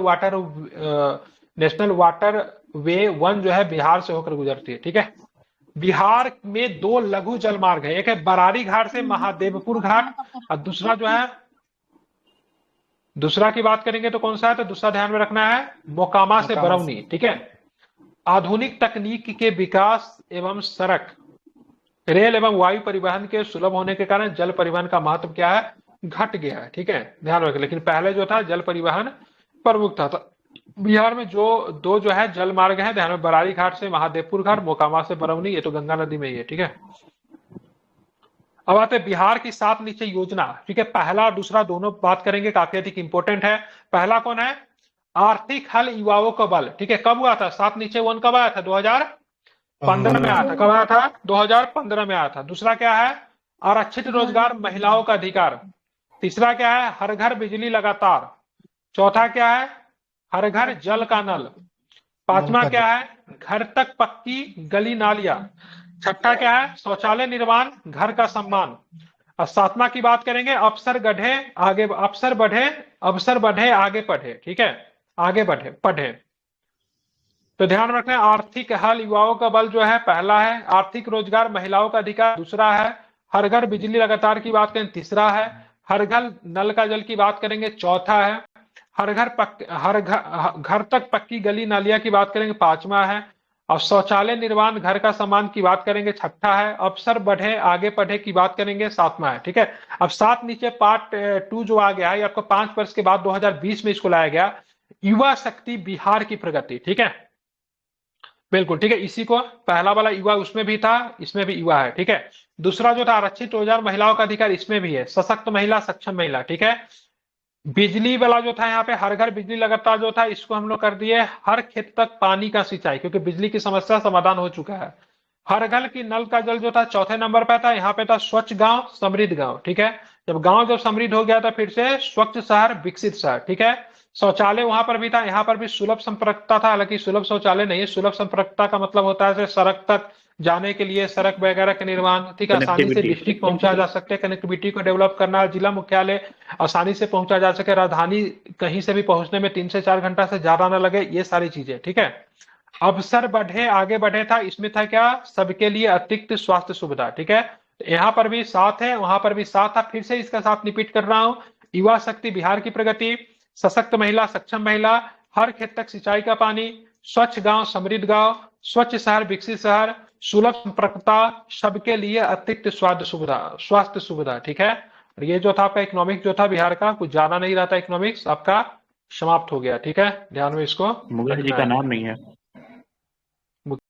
वाटर वे वन जो है बिहार से होकर गुजरती है, ठीक है। बिहार में 2 लघु जल मार्ग है, एक है बरारी घाट से महादेवपुर घाट, और दूसरा जो है, दूसरा की बात करेंगे तो कौन सा है? तो दूसरा ध्यान में रखना है, मोकामा से बरौनी, ठीक है। आधुनिक तकनीक के विकास एवं सड़क, रेल एवं वायु परिवहन के सुलभ होने के कारण जल परिवहन का महत्व क्या है? घट गया है, ठीक है, ध्यान रखें। लेकिन पहले जो था जल परिवहन प्रमुख था। तो बिहार में जो है जल मार्ग है, ध्यान में, बरारी घाट से महादेवपुर घाट, मोकामा से बरौनी, ये तो गंगा नदी में ही है, ठीक है। अब आते हैं बिहार की 7 निश्चय योजना, ठीक है। पहला और दूसरा दोनों बात करेंगे, काफी अधिक इंपॉर्टेंट है। पहला कौन है? आर्थिक हल युवाओं का बल, ठीक है। कब हुआ था? 7 निश्चय 1 कब आया था? 2015 में आया था। कब आया था? 2015 में आया था। दूसरा क्या है? आरक्षित रोजगार, महिलाओं का अधिकार। तीसरा क्या है? हर घर बिजली लगातार। चौथा क्या है? हर घर जल का नल। पांचवा क्या है? घर तक पक्की गली नालियां। छठा क्या है? शौचालय निर्माण, घर का सम्मान। और 7वां की बात करेंगे, अवसर बढ़े आगे बढ़े, ठीक है, आगे पढ़े। तो ध्यान रखना, आर्थिक हल युवाओं का बल जो है, पहला है आर्थिक रोजगार, महिलाओं का अधिकार। दूसरा है हर घर बिजली लगातार की बात करें। तीसरा है हर घर नल का जल की बात करेंगे। चौथा है हर घर तक पक्की गली नालियां की बात करेंगे। 5वां है और शौचालय निर्माण, घर का सम्मान की बात करेंगे। 6ठा है अवसर बढ़े आगे बढ़े की बात करेंगे। 7वां है, ठीक है। अब 7 नीचे पार्ट 2 जो आ गया है, आपको 5 वर्ष के बाद 2020 में इसको लाया गया, युवा शक्ति बिहार की प्रगति, ठीक है, बिल्कुल, ठीक है। इसी को पहला वाला युवा उसमें भी था, इसमें भी युवा है, ठीक है। दूसरा जो था आरक्षित रोजगार, महिलाओं का अधिकार, इसमें भी है, सशक्त महिला, सक्षम महिला, ठीक है। बिजली वाला जो था यहाँ पे हर घर बिजली लगातार जो था, इसको हम लोग कर दिए हर खेत तक पानी का सिंचाई, क्योंकि बिजली की समस्या समाधान हो चुका है। हर घर की नल का जल जो था चौथे नंबर पे था। यहाँ पे था स्वच्छ गांव समृद्ध गांव, ठीक है। जब गांव जब समृद्ध हो गया था, फिर से स्वच्छ शहर विकसित शहर, ठीक है। शौचालय वहां पर भी था, यहाँ पर भी सुलभ संपर्कता था। हालांकि सुलभ शौचालय नहीं है, सुलभ संपर्कता का मतलब होता है सड़क तक जाने के लिए, सड़क वगैरह के निर्माण, ठीक है, आसानी से डिस्ट्रिक्ट पहुंचा जा सकते हैं, कनेक्टिविटी को डेवलप करना, जिला मुख्यालय आसानी से पहुंचा जा सके, राजधानी कहीं से भी पहुंचने में 3 से 4 घंटा से ज्यादा ना लगे, ये सारी चीजें, ठीक है। अवसर बढ़े आगे बढ़े था, इसमें था क्या? सबके लिए अतिरिक्त स्वास्थ्य सुविधा, ठीक है। यहाँ पर भी 7 है, वहां पर भी 7 था। फिर से इसका साथ रिपीट कर रहा हूं, युवा शक्ति बिहार की प्रगति, सशक्त महिला, सक्षम महिला, हर खेत तक सिंचाई का पानी, स्वच्छ गांव समृद्ध गांव, स्वच्छ शहर विकसित शहर, सुलभ संपर्कता, सबके लिए अतिरिक्त स्वास्थ्य सुविधा, ठीक है। और ये जो था आपका इकोनॉमिक्स जो था बिहार का, कुछ ज्यादा नहीं रहा था, इकोनॉमिक्स आपका समाप्त हो गया, ठीक है। ध्यान में इसको मुगल जी का नाम नहीं है।